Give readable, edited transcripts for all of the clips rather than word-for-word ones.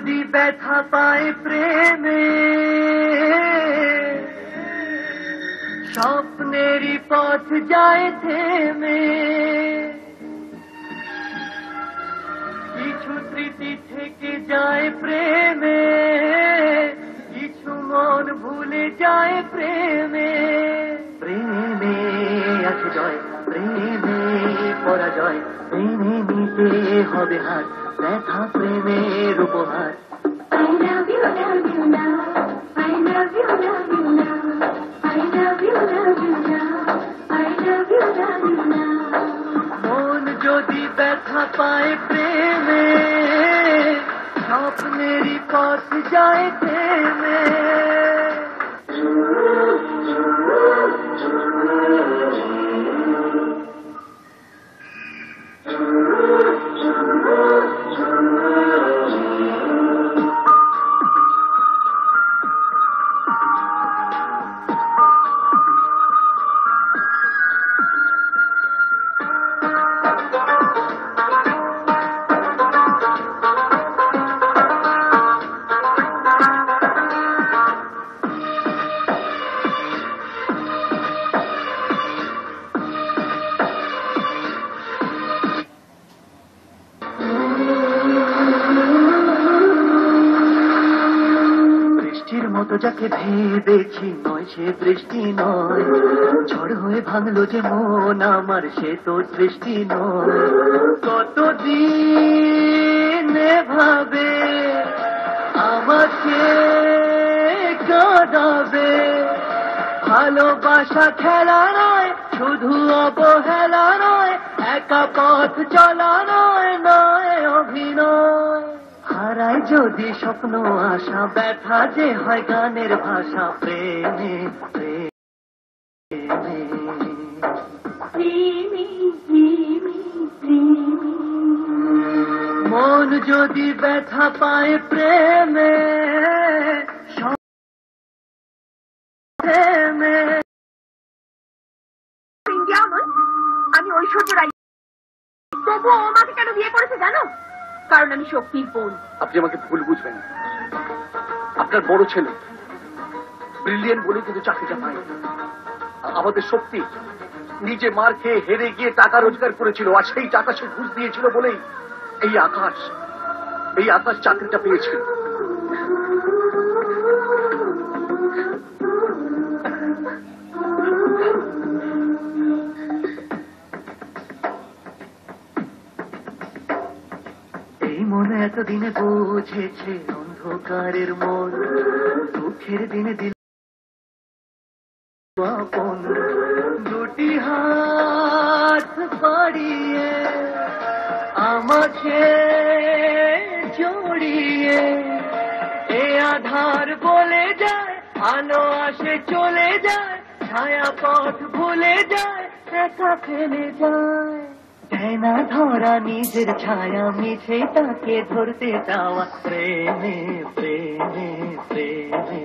যদি ব্যথা পায় প্রেমে স্বপ্নেরই পথ যায় থেমে কিছু স্মৃতি থেকে যায় প্রেমে কিছু মন ভুলে যায় প্রেমে প্রেমে আছে জয় প্রেমে পরাজয় প্রেমে নিতে হবে হাত ব্যথা প্রেমের উপহার I love you, love you now. I love you, love you now. I love you, love you now. I love you, love you now. মন যদি ব্যথা পায় প্রেমে স্বপ্নেরই পথ যায় থেমে মতো যাকে ভেবেছি নয় সে বৃষ্টি নয় ঝড় হয়ে ভাঙলো যে মন আমার সে তো সৃষ্টি নয় কতদিন ভাবে আমাকে কাঁদাবে ভালোবাসা খেলা নয় শুধু অবহেলা নয় একা পথ চলা নয় নয় অভিনয় হারায় যদি স্বপ্ন আশা ব্যথা যে হয় গানের ভাষা প্রেমে প্রেমে প্রেমে প্রেমে প্রেমে মন যদি ব্যথা পায় প্রেমে প্রেমে আমি ঐশ্বর্য রাই তবুও আমাকে কেন বিয়ে করেছে জানো কারণ আমি শক্তির বোন আপনি আমাকে ভুল বুঝবেন আপনার বড় ছেলে ব্রিলিয়েন্ট বলে কিন্তু চাকরিটা পায় আমাদের শক্তি নিজে মার খেয়ে হেরে গিয়ে টাকা রোজগার করেছিল আর সেই টাকা সে ঘুষ দিয়েছিল বলেই এই আকাশ চাকরিটা পেয়েছিল এই মনে এতদিনে বুঝেছে অন্ধকারের মন দুঃখের দিনে দিল আপন দুটি হাত বাড়িয়ে আমাকে জড়িয়ে এ আধার বলে যায় আলো আসে চলে যায় ছায়া পথ ভুলে যায় একা ফেলে যায় দেয় না ধরা নিজের ছায়া মিছে তাকে ধরতে চাওয়া প্রেমে প্রেমে প্রেমে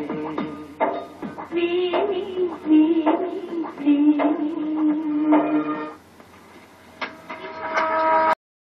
প্রেমে প্রেমে প্রেমে